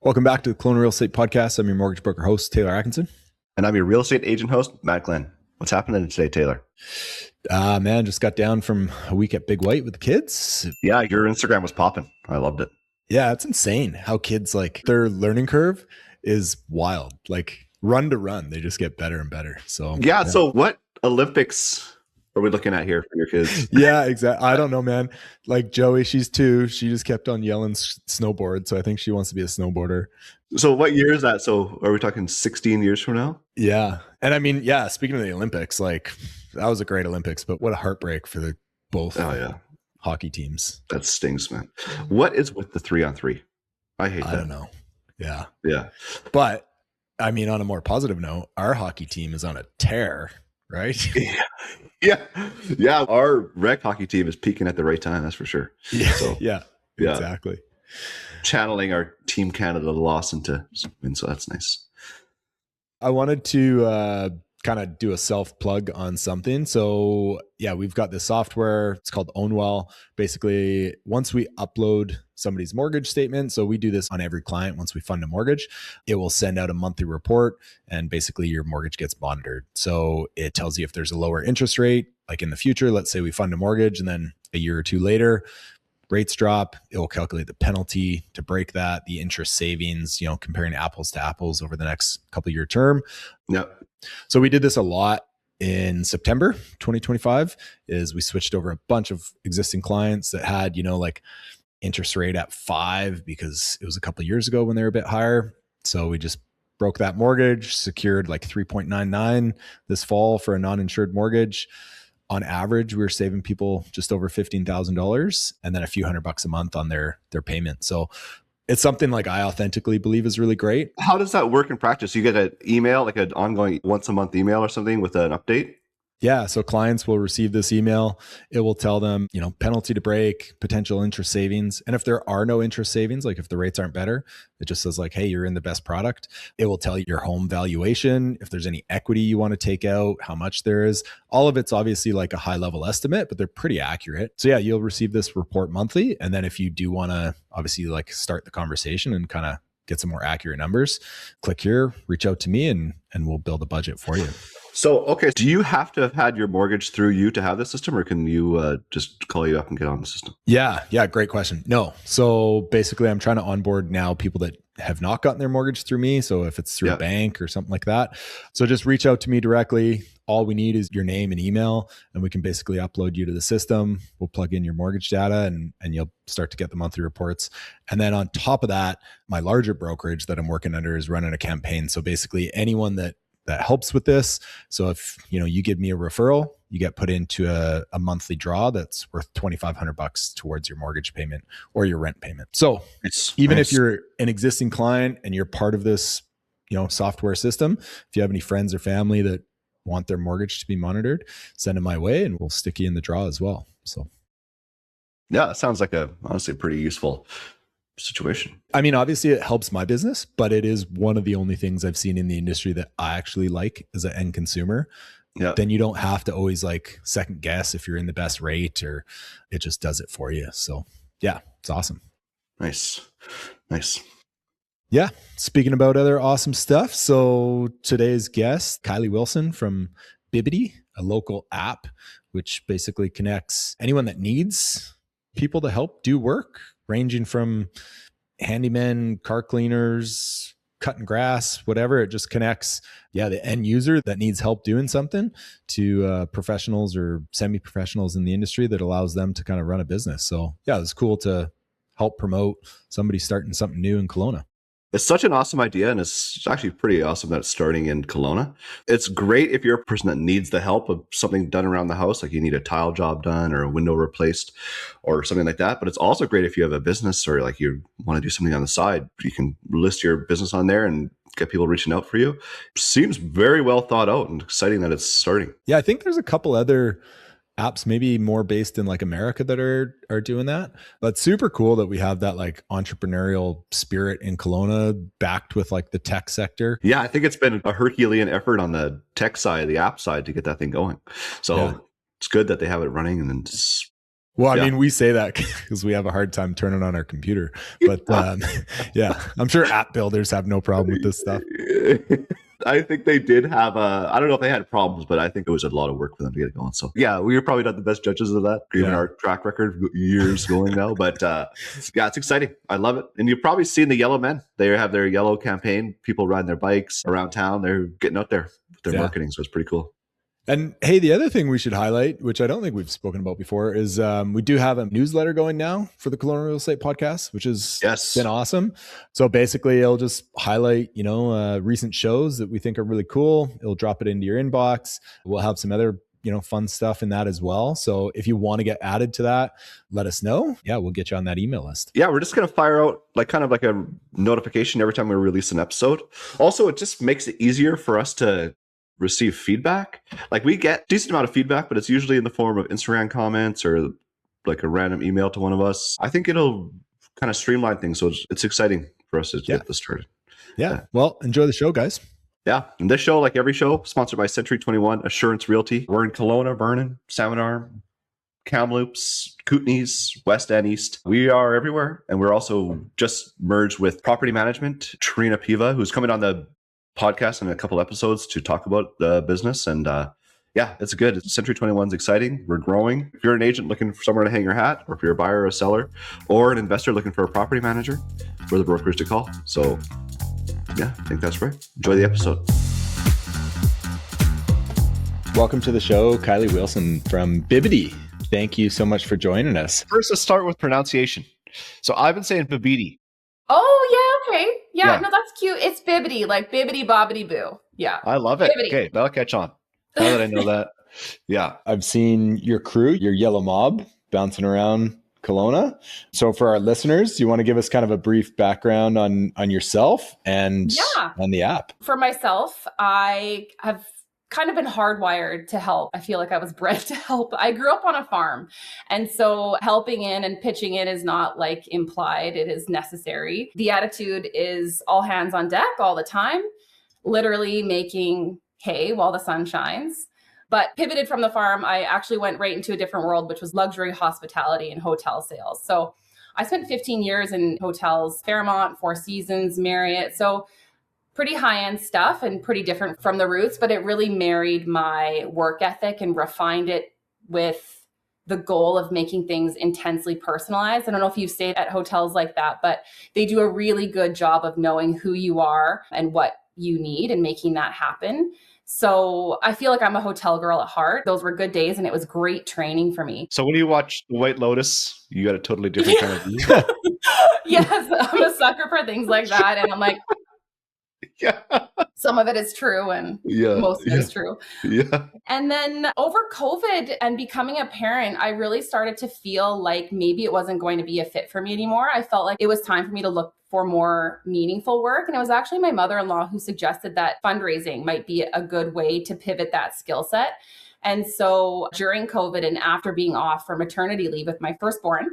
Welcome back to the Kelowna Real Estate Podcast. I'm your mortgage broker host, Taylor Atkinson. And I'm your real estate agent host, Matt Glenn. What's happening today, Taylor? Man, just got down from a week at Big White with the kids. Yeah, your Instagram was popping. I loved it. Yeah, it's insane how kids, like, their learning curve is wild. Like, run to run, they just get better and better. So So what Olympics are we looking at here for your kids? Yeah, exactly. I don't know, man. Like Joey, she's 2. She just kept on yelling snowboard. So I think she wants to be a snowboarder. So what year is that? So are we talking 16 years from now? Yeah. And I mean, yeah, speaking of the Olympics, like that was a great Olympics, but what a heartbreak for the both hockey teams. That stings, man. What is with the 3-on-3? I hate that. I don't know. Yeah. Yeah. But I mean, on a more positive note, our hockey team is on a tear, right? Yeah. Our rec hockey team is peaking at the right time. That's for sure. Yeah. So, yeah, exactly. Channeling our Team Canada loss into win. So that's nice. I wanted to kind of do a self plug on something. So yeah, we've got this software. It's called OwnWell. Basically, once we upload somebody's mortgage statement, so we do this on every client. Once we fund a mortgage, it will send out a monthly report and basically your mortgage gets monitored. So it tells you if there's a lower interest rate, like in the future, let's say we fund a mortgage and then a year or two later, rates drop, it will calculate the penalty to break that, the interest savings, comparing apples to apples over the next couple of year term. Yep. So we did this a lot in September 2025 is we switched over a bunch of existing clients that had, like interest rate at 5 because it was a couple of years ago when they were a bit higher. So we just broke that mortgage, secured like 3.99 this fall for a non-insured mortgage. On average, we were saving people just over $15,000 and then a few $100 a month on their payment. So it's something like I authentically believe is really great. How does that work in practice? You get an email, like an ongoing once a month email or something with an update? Yeah. So clients will receive this email. It will tell them, penalty to break, potential interest savings. And if there are no interest savings, like if the rates aren't better, it just says like, hey, you're in the best product. It will tell you your home valuation, if there's any equity you want to take out, how much there is. All of it's obviously like a high level estimate, but they're pretty accurate. So yeah, you'll receive this report monthly. And then if you do want to obviously like start the conversation and kind of get some more accurate numbers, click here, reach out to me and we'll build a budget for you. So, okay. Do you have to have had your mortgage through you to have this system or can you just call you up and get on the system? Yeah. Great question. No. So basically I'm trying to onboard now people that have not gotten their mortgage through me. So if it's through a bank or something like that, so just reach out to me directly. All we need is your name and email and we can basically upload you to the system. We'll plug in your mortgage data and you'll start to get the monthly reports. And then on top of that, my larger brokerage that I'm working under is running a campaign. So basically anyone that helps with this. So if you give me a referral, you get put into a monthly draw that's worth $2,500 towards your mortgage payment or your rent payment. So even if you're an existing client and you're part of this, software system, if you have any friends or family that want their mortgage to be monitored, send them my way and we'll stick you in the draw as well. So yeah, it sounds like honestly pretty useful situation. I mean, obviously it helps my business, but it is one of the only things I've seen in the industry that I actually like as an end consumer. Yeah. Then you don't have to always like second guess if you're in the best rate or it just does it for you. So yeah, it's awesome. Nice. Yeah. Speaking about other awesome stuff. So today's guest, Kylee Wilson from Bibidi, a local app, which basically connects anyone that needs people to help do work, ranging from handymen, car cleaners, cutting grass, whatever. It just connects, the end user that needs help doing something to professionals or semi-professionals in the industry that allows them to kind of run a business. So yeah, it's cool to help promote somebody starting something new in Kelowna. It's such an awesome idea, and it's actually pretty awesome that it's starting in Kelowna. It's great if you're a person that needs the help of something done around the house, like you need a tile job done or a window replaced or something like that. But it's also great if you have a business or like you want to do something on the side. You can list your business on there and get people reaching out for you. Seems very well thought out and exciting that it's starting. Yeah, I think there's a couple other apps maybe more based in like America that are doing that, but super cool that we have that like entrepreneurial spirit in Kelowna backed with like the tech sector. Yeah, I think it's been a Herculean effort on the tech side, the app side to get that thing going. So it's good that they have it running and then Well, I mean, we say that because we have a hard time turning on our computer, but yeah, I'm sure app builders have no problem with this stuff. I think they did have I don't know if they had problems, but I think it was a lot of work for them to get it going. So yeah, we were probably not the best judges of that, given our track record years going now. But yeah, it's exciting. I love it. And you've probably seen the Yellow Men. They have their yellow campaign. People riding their bikes around town. They're getting out there with their marketing. So it's pretty cool. And hey, the other thing we should highlight, which I don't think we've spoken about before, is we do have a newsletter going now for the Kelowna Real Estate Podcast, which has been awesome. So basically, it'll just highlight, recent shows that we think are really cool. It'll drop it into your inbox. We'll have some other, fun stuff in that as well. So if you want to get added to that, let us know. Yeah, we'll get you on that email list. Yeah, we're just going to fire out kind of like a notification every time we release an episode. Also, it just makes it easier for us to receive feedback. Like we get decent amount of feedback, but it's usually in the form of Instagram comments or like a random email to one of us. I think it'll kind of streamline things. So it's exciting for us to get this started. Yeah. Well, enjoy the show, guys. Yeah. And this show, like every show, sponsored by Century 21 Assurance Realty. We're in Kelowna, Vernon, Salmon Arm, Kamloops, Kootenays, West and East. We are everywhere. And we're also just merged with property management, Trina Piva, who's coming on the podcast in a couple episodes to talk about the business. And yeah, it's good. Century 21's exciting. We're growing. If you're an agent looking for somewhere to hang your hat, or if you're a buyer or a seller, or an investor looking for a property manager, we're the brokers to call. So yeah, I think that's right. Enjoy the episode. Welcome to the show, Kylee Wilson from Bibidi. Thank you so much for joining us. First, let's start with pronunciation. So I've been saying bibidi. Oh, yeah, okay. Yeah, no, that's cute. It's bibidi, like bibbidi bobbidi boo. Yeah. I love it. Bibidi. Okay, that'll catch on. Now that I know that. Yeah. I've seen your crew, your yellow mob, bouncing around Kelowna. So for our listeners, you want to give us kind of a brief background on yourself and on the app? For myself, I have kind of been hardwired to help. I feel like I was bred to help. I grew up on a farm. And so helping in and pitching in is not like implied. It is necessary. The attitude is all hands on deck all the time, literally making hay while the sun shines. But pivoted from the farm, I actually went right into a different world, which was luxury hospitality and hotel sales. So I spent 15 years in hotels, Fairmont, Four Seasons, Marriott. So pretty high-end stuff and pretty different from the roots, but it really married my work ethic and refined it with the goal of making things intensely personalized. I don't know if you've stayed at hotels like that, but they do a really good job of knowing who you are and what you need and making that happen. So I feel like I'm a hotel girl at heart. Those were good days and it was great training for me. So when you watch The White Lotus, you got a totally different kind of view. Yes, I'm a sucker for things like that. And I'm like, yeah. Some of it is true and most of it is true. Yeah. And then over COVID and becoming a parent, I really started to feel like maybe it wasn't going to be a fit for me anymore. I felt like it was time for me to look for more meaningful work. And it was actually my mother-in-law who suggested that fundraising might be a good way to pivot that skill set. And so during COVID and after being off for maternity leave with my firstborn,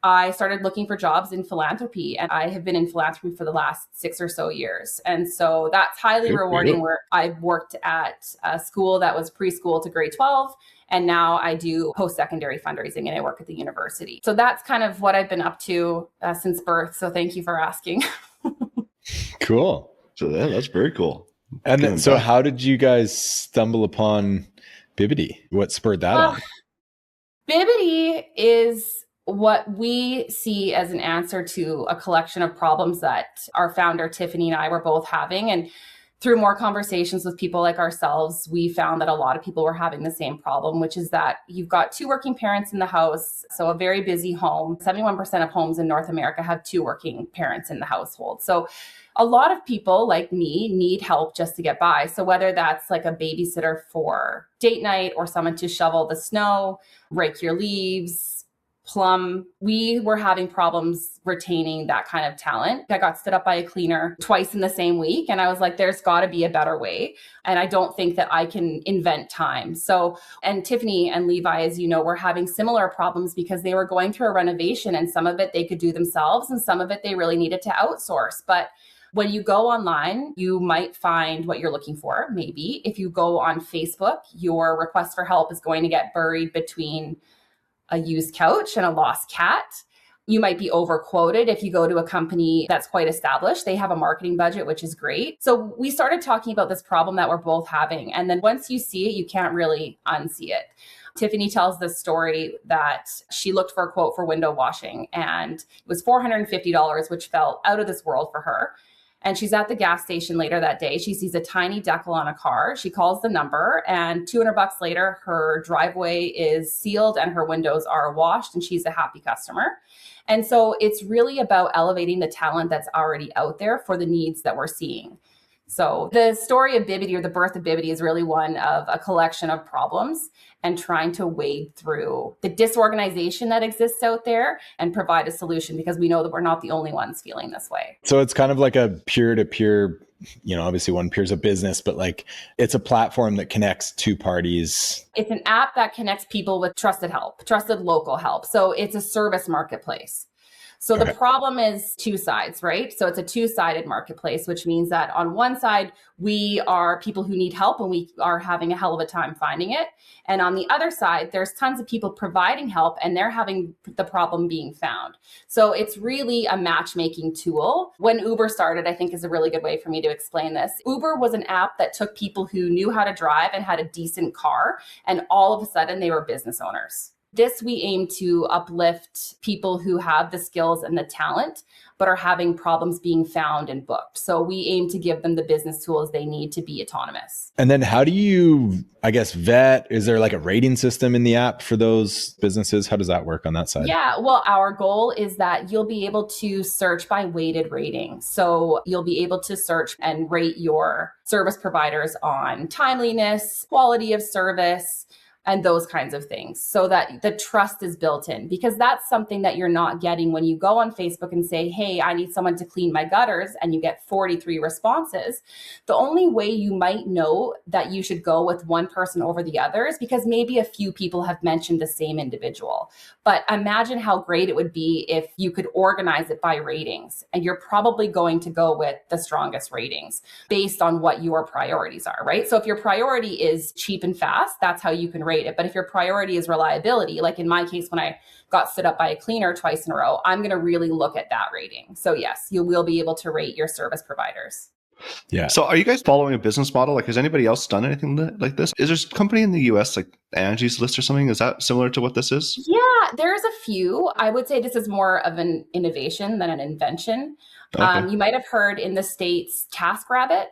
I started looking for jobs in philanthropy, and I have been in philanthropy for the last 6 or so years. And so that's highly rewarding work. I worked at a school that was preschool to grade 12, and now I do post-secondary fundraising and I work at the university. So that's kind of what I've been up to since birth. So thank you for asking. Cool. So that's very cool. And then, so how did you guys stumble upon Bibidi? What spurred that on? Bibidi is what we see as an answer to a collection of problems that our founder, Tiffany, and I were both having. And through more conversations with people like ourselves, we found that a lot of people were having the same problem, which is that you've got 2 working parents in the house. So a very busy home. 71% of homes in North America have 2 working parents in the household. So a lot of people like me need help just to get by. So whether that's like a babysitter for date night or someone to shovel the snow, rake your leaves, plumb, we were having problems retaining that kind of talent. I got stood up by a cleaner twice in the same week. And I was like, there's got to be a better way. And I don't think that I can invent time. So, and Tiffany and Levi, as you know, were having similar problems because they were going through a renovation and some of it they could do themselves and some of it they really needed to outsource. But when you go online, you might find what you're looking for. Maybe if you go on Facebook, your request for help is going to get buried between a used couch and a lost cat. You might be overquoted if you go to a company that's quite established. They have a marketing budget, which is great. So we started talking about this problem that we're both having. And then once you see it, you can't really unsee it. Tiffany tells this story that she looked for a quote for window washing and it was $450, which felt out of this world for her. And she's at the gas station later that day. She sees a tiny decal on a car. She calls the number and $200 later, her driveway is sealed and her windows are washed and she's a happy customer. And so it's really about elevating the talent that's already out there for the needs that we're seeing. So the story of Bibidi, or the birth of Bibidi, is really one of a collection of problems and trying to wade through the disorganization that exists out there and provide a solution, because we know that we're not the only ones feeling this way. So it's kind of like a peer-to-peer, obviously one peer's a business, but like it's a platform that connects two parties. It's an app that connects people with trusted help, trusted local help. So it's a service marketplace. So the problem is two sides, right? So it's a two-sided marketplace, which means that on one side, we are people who need help and we are having a hell of a time finding it. And on the other side, there's tons of people providing help and they're having the problem being found. So it's really a matchmaking tool. When Uber started, I think is a really good way for me to explain this. Uber was an app that took people who knew how to drive and had a decent car, and all of a sudden they were business owners. This, we aim to uplift people who have the skills and the talent, but are having problems being found and booked. So we aim to give them the business tools they need to be autonomous. And then how do you, vet? Is there like a rating system in the app for those businesses? How does that work on that side? Yeah, well, our goal is that you'll be able to search by weighted rating. So you'll be able to search and rate your service providers on timeliness, quality of service, and those kinds of things, so that the trust is built in, because that's something that you're not getting when you go on Facebook and say, hey, I need someone to clean my gutters, and you get 43 responses. The only way you might know that you should go with one person over the other is because maybe a few people have mentioned the same individual. But imagine how great it would be if you could organize it by ratings, and you're probably going to go with the strongest ratings based on what your priorities are, right? So if your priority is cheap and fast, that's how you can rate it. But if your priority is reliability, like in my case, when I got stood up by a cleaner twice in a row, I'm going to really look at that rating. So yes, you will be able to rate your service providers. Yeah. So are you guys following a business model? Like, has anybody else done anything like this? Is there a company in the US like Angie's List or something? Is that similar to what this is? Yeah, there's a few. I would say this is more of an innovation than an invention. Okay. You might have heard in the States, TaskRabbit.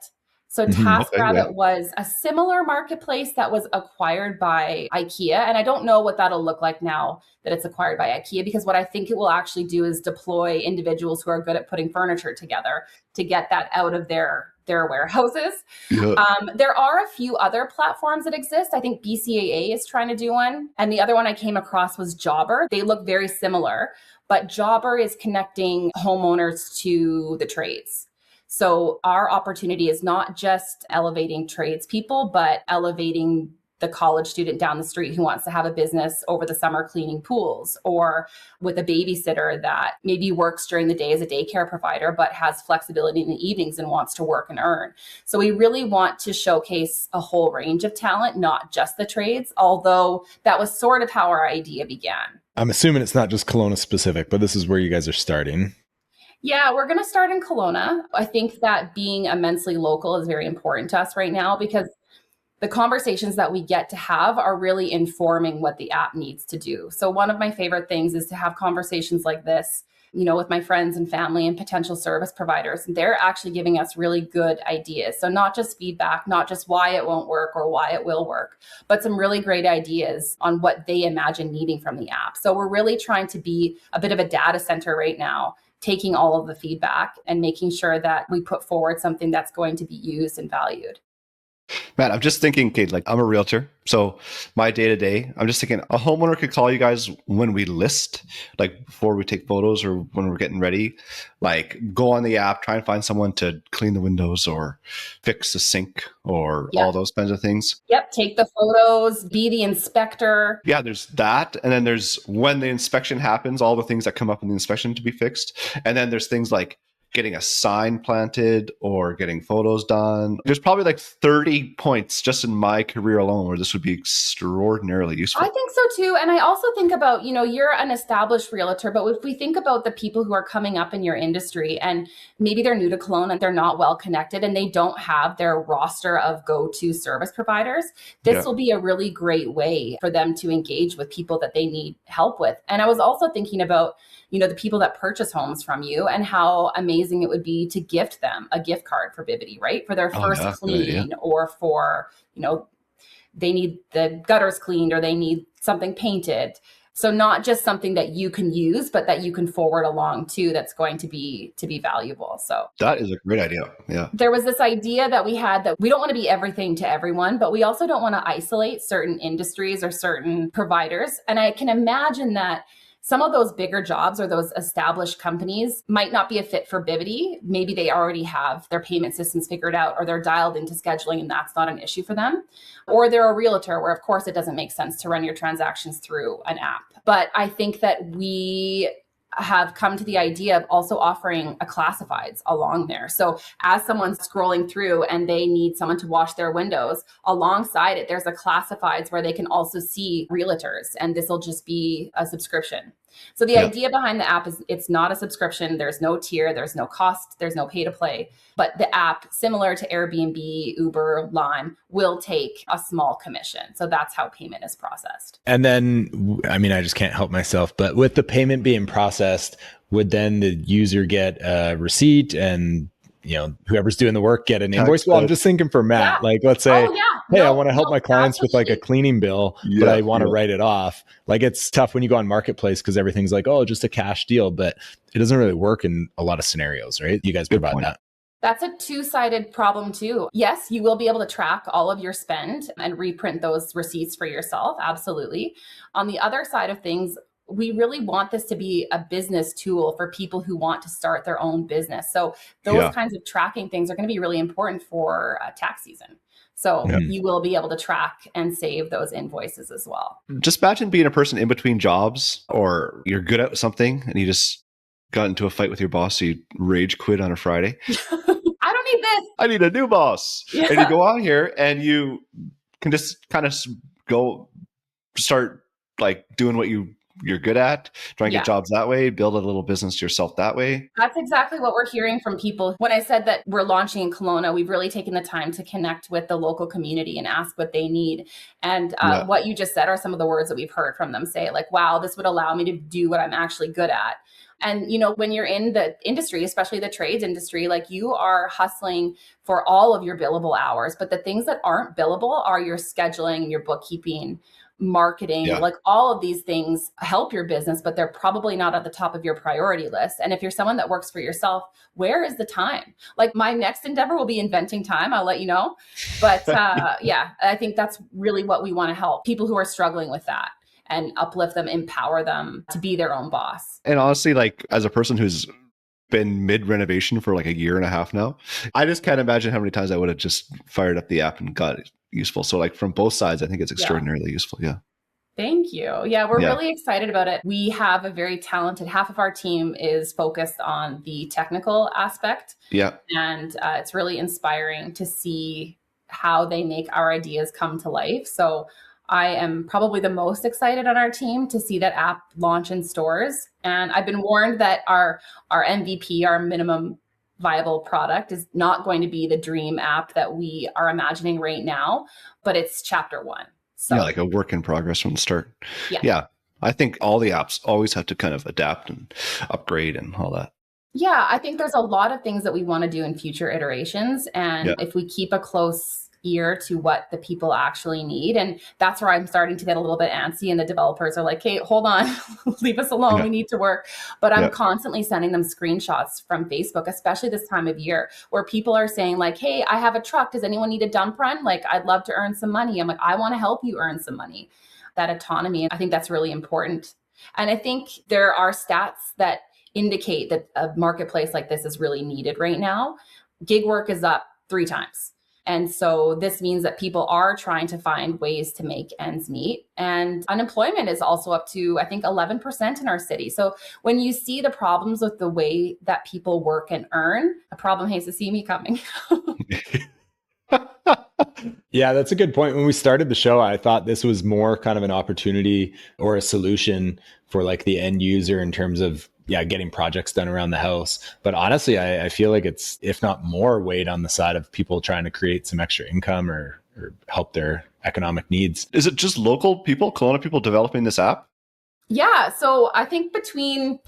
So TaskRabbit was a similar marketplace that was acquired by IKEA. And I don't know what that'll look like now that it's acquired by IKEA, because what I think it will actually do is deploy individuals who are good at putting furniture together to get that out of their warehouses. Yeah. There are a few other platforms that exist. I think BCAA is trying to do one. And the other one I came across was Jobber. They look very similar, but Jobber is connecting homeowners to the trades. So our opportunity is not just elevating tradespeople, but elevating the college student down the street who wants to have a business over the summer cleaning pools, or with a babysitter that maybe works during the day as a daycare provider, but has flexibility in the evenings and wants to work and earn. So we really want to showcase a whole range of talent, not just the trades, although that was sort of how our idea began. I'm assuming it's not just Kelowna specific, but this is where you guys are starting. Yeah, we're going to start in Kelowna. I think that being immensely local is very important to us right now, because the conversations that we get to have are really informing what the app needs to do. So one of my favorite things is to have conversations like this, with my friends and family and potential service providers. They're actually giving us really good ideas. So not just feedback, not just why it won't work or why it will work, but some really great ideas on what they imagine needing from the app. So we're really trying to be a bit of a data center right now, taking all of the feedback and making sure that we put forward something that's going to be used and valued. Matt, I'm just thinking, Kate, like I'm a realtor. So my day-to-day, I'm just thinking a homeowner could call you guys when we list, like before we take photos or when we're getting ready, like go on the app, try and find someone to clean the windows or fix the sink or all those kinds of things. Yep. Take the photos, be the inspector. Yeah, there's that. And then there's when the inspection happens, all the things that come up in the inspection to be fixed. And then there's things like, getting a sign planted or getting photos done. There's probably like 30 points just in my career alone where this would be extraordinarily useful. I think so too. And I also think about, you're an established realtor, but if we think about the people who are coming up in your industry and maybe they're new to Kelowna, they're not well connected and they don't have their roster of go-to service providers, this will be a really great way for them to engage with people that they need help with. And I was also thinking about, the people that purchase homes from you and how amazing it would be to gift them a gift card for bibidi, right? For their first clean or for, they need the gutters cleaned or they need something painted. So not just something that you can use, but that you can forward along to that's going to be valuable. So that is a great idea. Yeah. There was this idea that we had that we don't want to be everything to everyone, but we also don't want to isolate certain industries or certain providers. And I can imagine that some of those bigger jobs or those established companies might not be a fit for bibidi. Maybe they already have their payment systems figured out or they're dialed into scheduling and that's not an issue for them. Or they're a realtor where, of course, it doesn't make sense to run your transactions through an app. But I think that we have come to the idea of also offering a classifieds along there. So as someone's scrolling through and they need someone to wash their windows, alongside it, there's a classifieds where they can also see realtors, and this will just be a subscription. So the idea behind the app is it's not a subscription. There's no tier, there's no cost, there's no pay to play. But the app, similar to Airbnb, Uber, Lime, will take a small commission. So that's how payment is processed. And then, I just can't help myself, but with the payment being processed, would then the user get a receipt and whoever's doing the work get an invoice? Well, I'm just thinking for Matt, like, let's say, I want to help my clients with like a cleaning bill, but I want to write it off. Like, it's tough when you go on Marketplace because everything's like, oh, just a cash deal, but it doesn't really work in a lot of scenarios, right? You guys provide that. That's a two-sided problem too. Yes, you will be able to track all of your spend and reprint those receipts for yourself. Absolutely. On the other side of things, we really want this to be a business tool for people who want to start their own business. So those kinds of tracking things are going to be really important for tax season. So you will be able to track and save those invoices as well. Just imagine being a person in between jobs, or you're good at something and you just got into a fight with your boss, so you rage quit on a Friday. I don't need this. I need a new boss. Yeah. And you go on here and you can just kind of go start like doing what you're good at, try and get jobs that way, build a little business yourself that way. That's exactly what we're hearing from people. When I said that we're launching in Kelowna, we've really taken the time to connect with the local community and ask what they need. And what you just said are some of the words that we've heard from them say, like, wow, this would allow me to do what I'm actually good at. And, when you're in the industry, especially the trades industry, like, you are hustling for all of your billable hours, but the things that aren't billable are your scheduling, your bookkeeping, marketing, like all of these things help your business, but they're probably not at the top of your priority list. And if you're someone that works for yourself, where is the time? Like, my next endeavor will be inventing time. I'll let you know. But I think that's really what we want to help people who are struggling with that and uplift them, empower them to be their own boss. And honestly, like, as a person who's been mid-renovation for like a year and a half now, I just can't imagine how many times I would have just fired up the app and got it useful. So like, from both sides, I think it's extraordinarily useful. Yeah. Thank you. Yeah, we're really excited about it. We have a very talented, half of our team is focused on the technical aspect. Yeah. And it's really inspiring to see how they make our ideas come to life. So I am probably the most excited on our team to see that app launch in stores. And I've been warned that our MVP, our minimum viable product, is not going to be the dream app that we are imagining right now, but it's chapter one. So like a work in progress from the start. Yeah. I think all the apps always have to kind of adapt and upgrade and all that. Yeah, I think there's a lot of things that we want to do in future iterations. And if we keep a close ear to what the people actually need. And that's where I'm starting to get a little bit antsy, and the developers are like, hey, hold on, leave us alone. We need to work. But I'm constantly sending them screenshots from Facebook, especially this time of year, where people are saying like, hey, I have a truck. Does anyone need a dump run? Like, I'd love to earn some money. I'm like, I want to help you earn some money. That autonomy, I think that's really important. And I think there are stats that indicate that a marketplace like this is really needed right now. Gig work is up 3 times. And so this means that people are trying to find ways to make ends meet. And unemployment is also up to, I think, 11% in our city. So when you see the problems with the way that people work and earn, a problem hates to see me coming. Yeah, that's a good point. When we started the show, I thought this was more kind of an opportunity or a solution for like the end user in terms of, getting projects done around the house. But honestly, I feel like it's, if not more, weight on the side of people trying to create some extra income or help their economic needs. Is it just local people, Kelowna people developing this app? Yeah. So I think between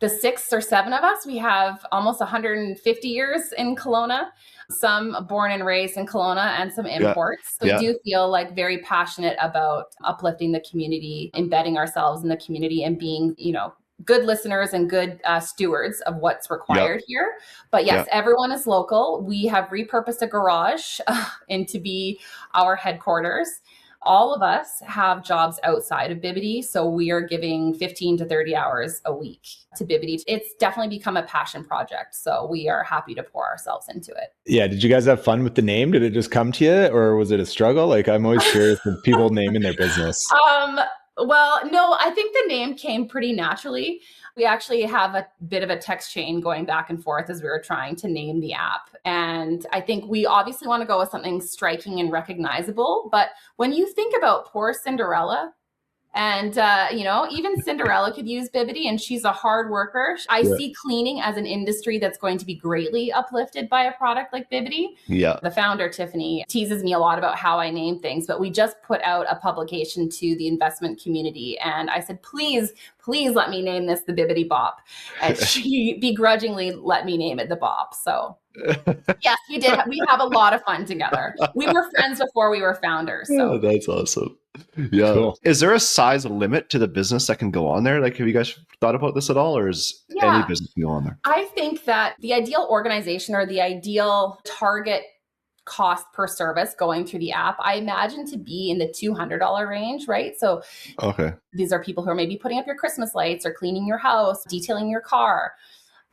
the 6 or 7 of us, we have almost 150 years in Kelowna, some born and raised in Kelowna and some imports. So we do feel like very passionate about uplifting the community, embedding ourselves in the community and being, good listeners and good stewards of what's required here. But yes, everyone is local. We have repurposed a garage into be our headquarters. All of us have jobs outside of bibidi, so we are giving 15 to 30 hours a week to bibidi. It's definitely become a passion project, so we are happy to pour ourselves into it. Yeah, did you guys have fun with the name? Did it just come to you, or was it a struggle? Like, I'm always curious with people naming their business. Well, no, I think the name came pretty naturally. We actually have a bit of a text chain going back and forth as we were trying to name the app. And I think we obviously want to go with something striking and recognizable. But when you think about poor Cinderella, and, even Cinderella could use bibidi, and she's a hard worker. I see cleaning as an industry that's going to be greatly uplifted by a product like bibidi. Yeah. The founder, Tiffany, teases me a lot about how I name things, but we just put out a publication to the investment community. And I said, please let me name this the Bibidi Bop. And she begrudgingly let me name it the Bop. So yes, we did. We have a lot of fun together. We were friends before we were founders. So that's awesome. Yeah. Cool. Is there a size limit to the business that can go on there? Like, have you guys thought about this at all, or is any business can go on there? I think that the ideal organization or the ideal target cost per service going through the app, I imagine to be in the $200 range, right? So these are people who are maybe putting up your Christmas lights or cleaning your house, detailing your car.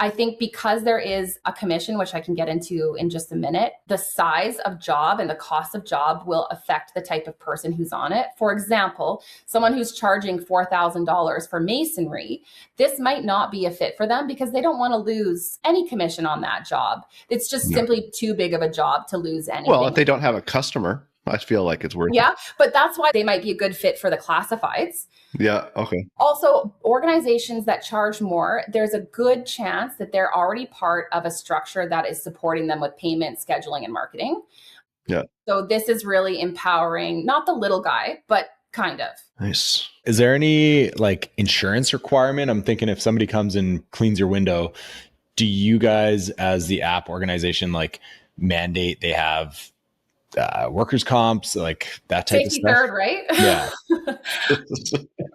I think because there is a commission, which I can get into in just a minute, the size of job and the cost of job will affect the type of person who's on it. For example, someone who's charging $4,000 for masonry, this might not be a fit for them because they don't want to lose any commission on that job. It's just simply too big of a job to lose anything. Well, if they don't have a customer, I feel like it's worth it. Yeah, but that's why they might be a good fit for the classifieds. Yeah, okay. Also, organizations that charge more, there's a good chance that they're already part of a structure that is supporting them with payment, scheduling, and marketing. Yeah. So this is really empowering, not the little guy, but kind of. Nice. Is there any like insurance requirement? I'm thinking if somebody comes and cleans your window, do you guys as the app organization like mandate they have workers' comps, like that type of stuff? Third, right? Yeah.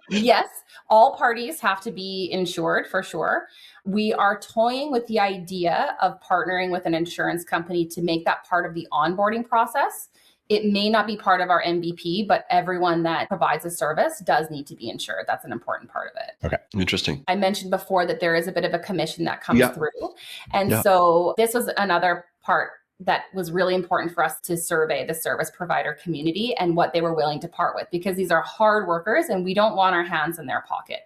Yes, all parties have to be insured for sure. We are toying with the idea of partnering with an insurance company to make that part of the onboarding process. It may not be part of our MVP, but everyone that provides a service does need to be insured. That's an important part of it. Okay. Interesting. I mentioned before that there is a bit of a commission that comes through. And so this was another part that was really important for us to survey the service provider community and what they were willing to part with, because these are hard workers and we don't want our hands in their pocket.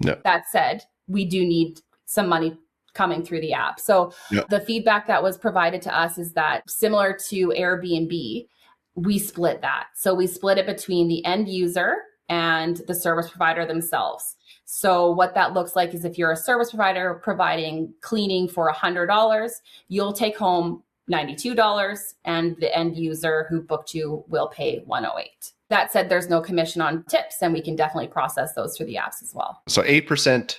No. That said, we do need some money coming through the app. So the feedback that was provided to us is that similar to Airbnb, we split that. So we split it between the end user and the service provider themselves. So what that looks like is if you're a service provider providing cleaning for $100, you'll take home $92 and the end user who booked you will pay $108. That said, there's no commission on tips and we can definitely process those through the apps as well. So 8%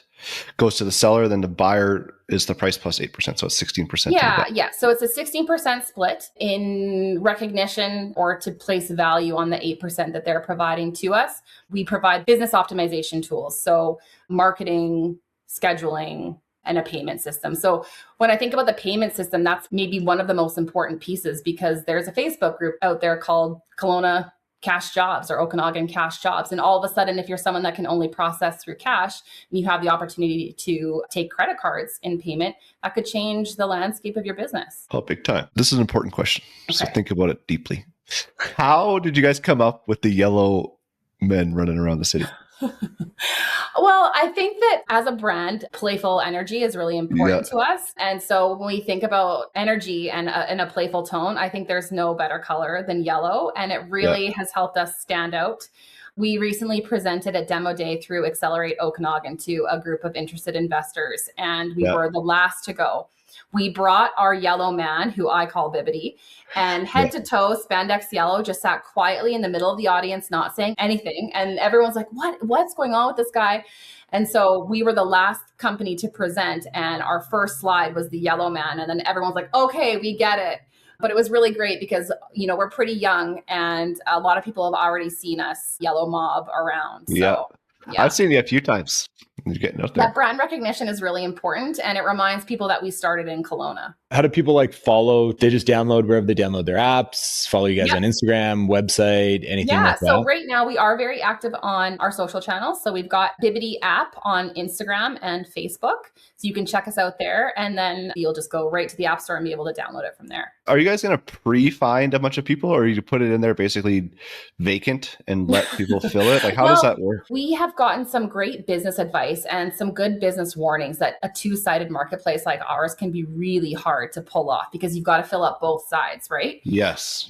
goes to the seller, then the buyer is the price plus 8%. So it's 16%. Yeah. So it's a 16% split in recognition or to place value on the 8% that they're providing to us. We provide business optimization tools. So marketing, scheduling, and a payment system. So when I think about the payment system, that's maybe one of the most important pieces because there's a Facebook group out there called Kelowna cash jobs or Okanagan cash jobs. And all of a sudden, if you're someone that can only process through cash and you have the opportunity to take credit cards in payment, that could change the landscape of your business. Oh, big time. This is an important question. So Okay. think about it deeply. How did you guys come up with the yellow men running around the city? Well, I think that as a brand, playful energy is really important to us. And so when we think about energy and in a playful tone, I think there's no better color than yellow. And it really has helped us stand out. We recently presented at Demo Day through Accelerate Okanagan to a group of interested investors, and we were the last to go. We brought our yellow man, who I call Bibidi, and head to toe, spandex yellow, just sat quietly in the middle of the audience, not saying anything. And everyone's like, what's going on with this guy? And so we were the last company to present, and our first slide was the yellow man. And then everyone's like, okay, we get it. But it was really great because, we're pretty young and a lot of people have already seen us yellow mob around. So, I've seen you a few times. You're getting out there. That brand recognition is really important, and it reminds people that we started in Kelowna. How do people follow? They just download wherever they download their apps, follow you guys on Instagram, website, anything like that? So right now we are very active on our social channels. So we've got bibidi app on Instagram and Facebook. So you can check us out there, and then you'll just go right to the App Store and be able to download it from there. Are you guys going to pre-find a bunch of people, or you put it in there basically vacant and let people fill it? How does that work? We have gotten some great business advice and some good business warnings that a two-sided marketplace like ours can be really hard to pull off because you've got to fill up both sides, right? Yes.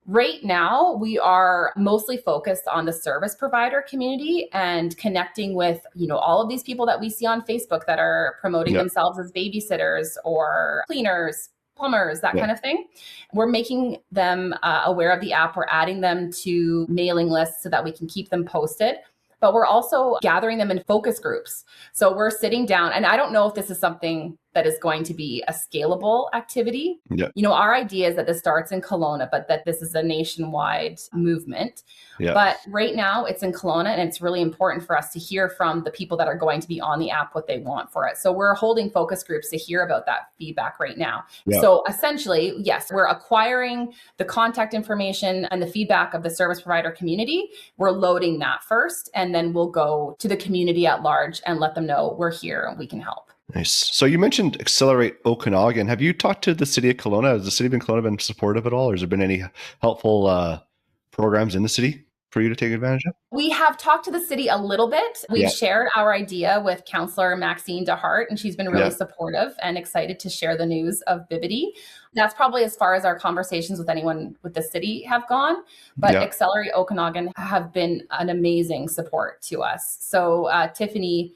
Right now, we are mostly focused on the service provider community and connecting with, all of these people that we see on Facebook that are promoting themselves as babysitters or cleaners, plumbers, that kind of thing. We're making them aware of the app. We're adding them to mailing lists so that we can keep them posted. But we're also gathering them in focus groups. So we're sitting down, and I don't know if this is something that is going to be a scalable activity. Our idea is that this starts in Kelowna, but that this is a nationwide movement. But right now it's in Kelowna, and it's really important for us to hear from the people that are going to be on the app what they want for it. So we're holding focus groups to hear about that feedback right now. So essentially, yes, we're acquiring the contact information and the feedback of the service provider community. We're loading that first, and then we'll go to the community at large and let them know we're here and we can help. Nice. So you mentioned Accelerate Okanagan. Have you talked to the city of Kelowna? Has the city of Kelowna been supportive at all? Or has there been any helpful programs in the city for you to take advantage of? We have talked to the city a little bit. We've shared our idea with Councillor Maxine DeHart, and she's been really supportive and excited to share the news of Bibidi. That's probably as far as our conversations with anyone with the city have gone. But Accelerate Okanagan have been an amazing support to us. So Tiffany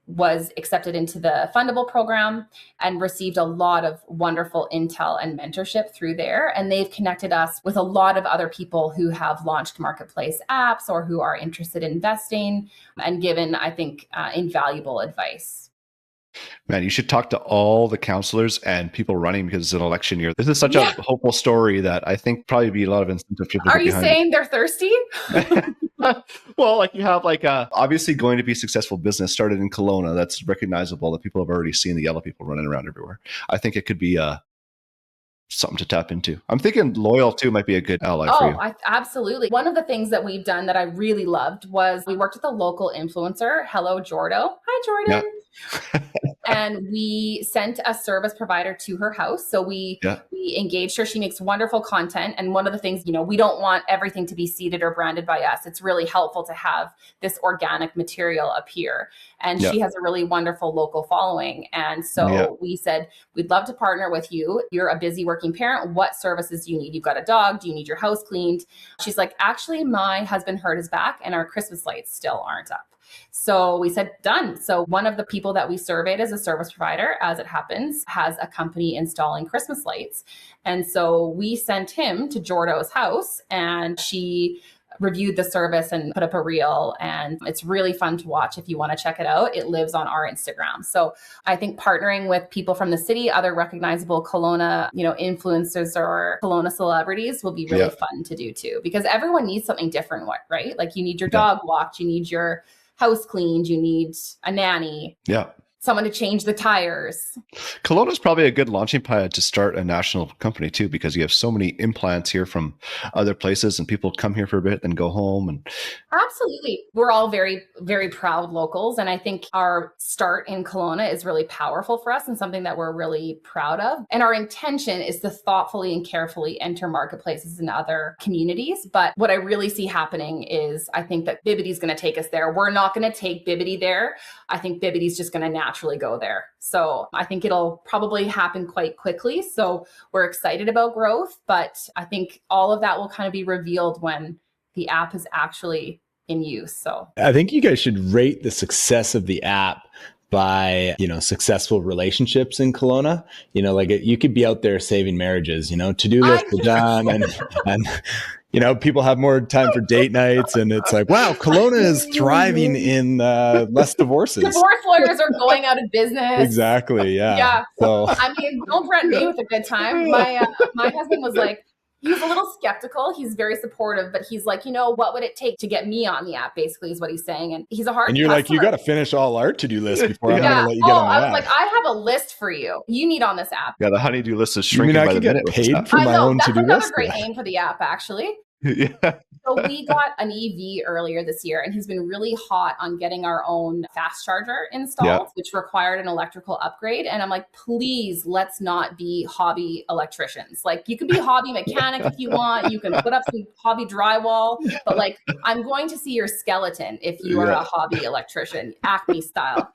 was accepted into the fundable program and received a lot of wonderful intel and mentorship through there. And they've connected us with a lot of other people who have launched marketplace apps or who are interested in investing and given, I think, invaluable advice. Man, you should talk to all the councillors and people running because it's an election year. This is such a hopeful story that I think probably be a lot of incentive people. Are you saying they're thirsty? Well, you have obviously going to be successful business started in Kelowna. That's recognizable that people have already seen the yellow people running around everywhere. I think it could be something to tap into. I'm thinking Loyal too might be a good ally for you. Absolutely. One of the things that we've done that I really loved was we worked with a local influencer. Hello, Jordo. Hi, Jordan. And we sent a service provider to her house. So we engaged her. She makes wonderful content. And one of the things, we don't want everything to be seeded or branded by us. It's really helpful to have this organic material appear. And she has a really wonderful local following. And so we said, we'd love to partner with you. You're a busy working parent. What services do you need? You've got a dog. Do you need your house cleaned? She's like, actually, my husband hurt his back and our Christmas lights still aren't up. So we said, done. So one of the people that we surveyed as a service provider, as it happens, has a company installing Christmas lights. And so we sent him to Jordo's house, and she reviewed the service and put up a reel. And it's really fun to watch if you want to check it out. It lives on our Instagram. So I think partnering with people from the city, other recognizable Kelowna, influencers or Kelowna celebrities will be really fun to do too, because everyone needs something different, right? You need your dog walked, you need your house cleaned, you need a nanny. someone to change the tires. Kelowna is probably a good launching pad to start a national company too, because you have so many implants here from other places and people come here for a bit and go home. And Absolutely. We're all very, very proud locals. And I think our start in Kelowna is really powerful for us and something that we're really proud of. And our intention is to thoughtfully and carefully enter marketplaces in other communities. But what I really see happening is I think that bibidi is going to take us there. We're not going to take bibidi there. I think bibidi is just going to naturally go there. So I think it'll probably happen quite quickly. So we're excited about growth, but I think all of that will kind of be revealed when the app is actually in use. So I think you guys should rate the success of the app by, successful relationships in Kelowna. Like you could be out there saving marriages, to-do lists are done and people have more time for date nights. And it's like, wow, Kelowna is thriving in less divorces. Divorce lawyers are going out of business. Exactly. Yeah. Yeah. So I mean, don't threaten me with a good time. My husband was like, he's a little skeptical. He's very supportive, but he's like, what would it take to get me on the app? Basically, is what he's saying. And he's a hard. And you're customer. like, you got to finish all our to-do lists before I'm going to let you get on the I app. was like, I have a list for you. You need on this app. yeah, the honey-do list is shrinking by the minute. I can get paid for my own to-do list. That's another great name for the app, actually. Yeah. So we got an EV earlier this year, and he's been really hot on getting our own fast charger installed, which required an electrical upgrade. And I'm like, please, let's not be hobby electricians. Like, you can be a hobby mechanic if you want. You can put up some hobby drywall, but like, I'm going to see your skeleton if you are a hobby electrician, Acme style.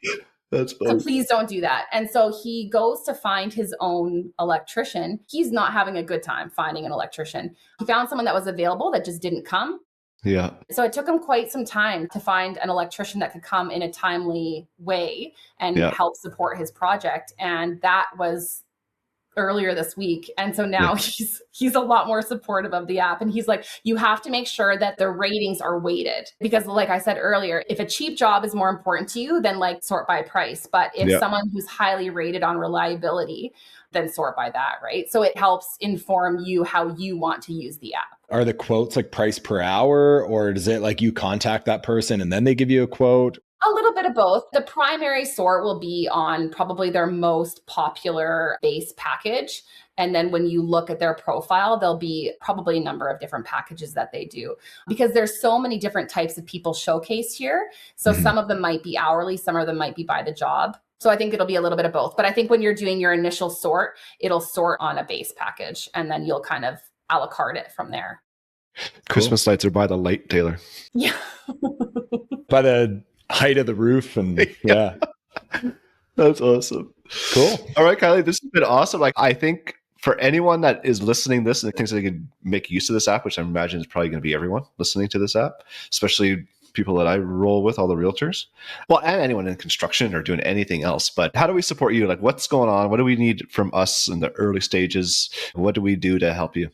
That's funny. So please don't do that. And so he goes to find his own electrician. He's not having a good time finding an electrician. He found someone that was available that just didn't come. Yeah. So it took him quite some time to find an electrician that could come in a timely way and help support his project. And that was earlier this week. And so now he's a lot more supportive of the app. And he's like, you have to make sure that the ratings are weighted. Because like I said earlier, if a cheap job is more important to you, then like sort by price. But if someone who's highly rated on reliability, then sort by that, right? So it helps inform you how you want to use the app. Are the quotes like price per hour, or is it like you contact that person and then they give you a quote? A little bit of both. The primary sort will be on probably their most popular base package. And then when you look at their profile, there'll be probably a number of different packages that they do, because there's so many different types of people showcased here. So some of them might be hourly, some of them might be by the job. So I think it'll be a little bit of both. But I think when you're doing your initial sort, it'll sort on a base package, and then you'll kind of a la carte it from there. Christmas lights are by the light, Taylor. Yeah. By the height of the roof. And That's awesome. Cool. All right, Kylee, this has been awesome. Like, I think for anyone that is listening to this and thinks they can make use of this app, which I imagine is probably going to be everyone listening to this app, especially people that I roll with, all the realtors, well, and anyone in construction or doing anything else. But how do we support you? Like, what's going on? What do we need from us in the early stages? What do we do to help you?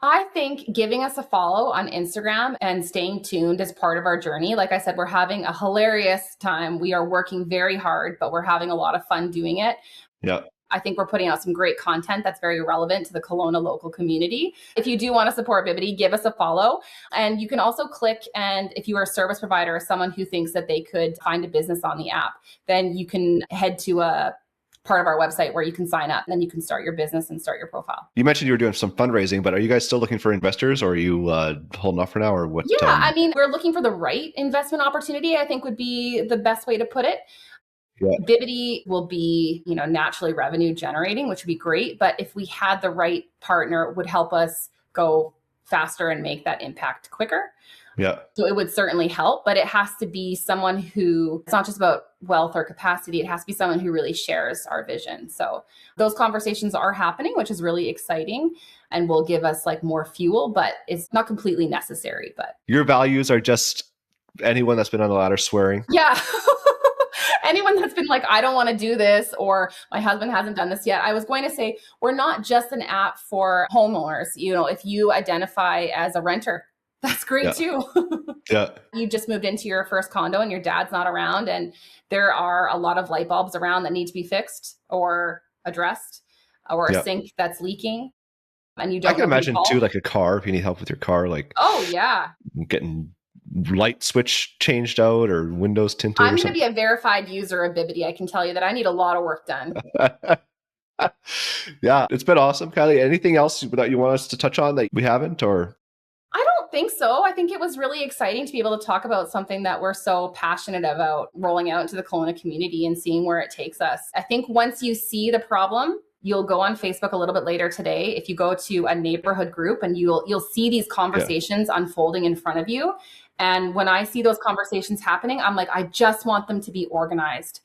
I think giving us a follow on Instagram and staying tuned is part of our journey. Like I said, we're having a hilarious time. We are working very hard, but we're having a lot of fun doing it. Yeah. I think we're putting out some great content that's very relevant to the Kelowna local community. If you do want to support bibidi, give us a follow. And you can also click, and if you are a service provider or someone who thinks that they could find a business on the app, then you can head to a part of our website where you can sign up, and then you can start your business and start your profile. You mentioned you were doing some fundraising, but are you guys still looking for investors, or are you holding off for now, or what? Yeah, I mean, we're looking for the right investment opportunity, I think would be the best way to put it. Yeah. bibidi will be, naturally revenue generating, which would be great. But if we had the right partner, it would help us go faster and make that impact quicker. Yeah. So it would certainly help, but it has to be someone who, it's not just about wealth or capacity. It has to be someone who really shares our vision. So those conversations are happening, which is really exciting and will give us like more fuel, but it's not completely necessary. But your values are just anyone that's been on the ladder swearing. Yeah. Anyone that's been like, I don't want to do this, or my husband hasn't done this yet. I was going to say, we're not just an app for homeowners. If you identify as a renter, that's great too. Yeah. You just moved into your first condo and your dad's not around, and there are a lot of light bulbs around that need to be fixed or addressed, or a sink that's leaking. And you don't. I can imagine too, like a car, if you need help with your car, like, oh yeah, getting light switch changed out or windows tinted I'm or going to something? be a verified user of bibidi. I can tell you that I need a lot of work done. Yeah, it's been awesome, Kylie. Anything else that you want us to touch on that we haven't, or? I don't think so. I think it was really exciting to be able to talk about something that we're so passionate about rolling out into the Kelowna community and seeing where it takes us. I think once you see the problem, you'll go on Facebook a little bit later today. If you go to a neighborhood group and you'll see these conversations unfolding in front of you. And when I see those conversations happening, I'm like, I just want them to be organized.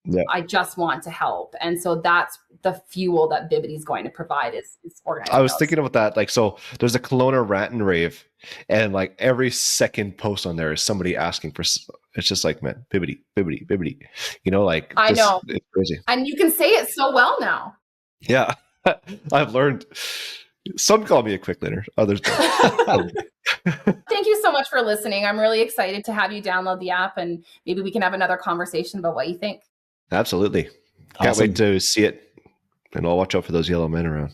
Yeah. I just want to help. And so that's the fuel that bibidi is going to provide is organized. I was thinking about that. Like, so there's a Kelowna rant and rave, and like every second post on there is somebody asking for, it's just like, man, bibidi, bibidi, bibidi. You know, like, I know. It's crazy. And you can say it so well now. Yeah. I've learned. Some call me a quick learner, others don't. Thank you so much for listening. I'm really excited to have you download the app, and maybe we can have another conversation about what you think. Absolutely. Can't wait to see it. And I'll watch out for those yellow men around.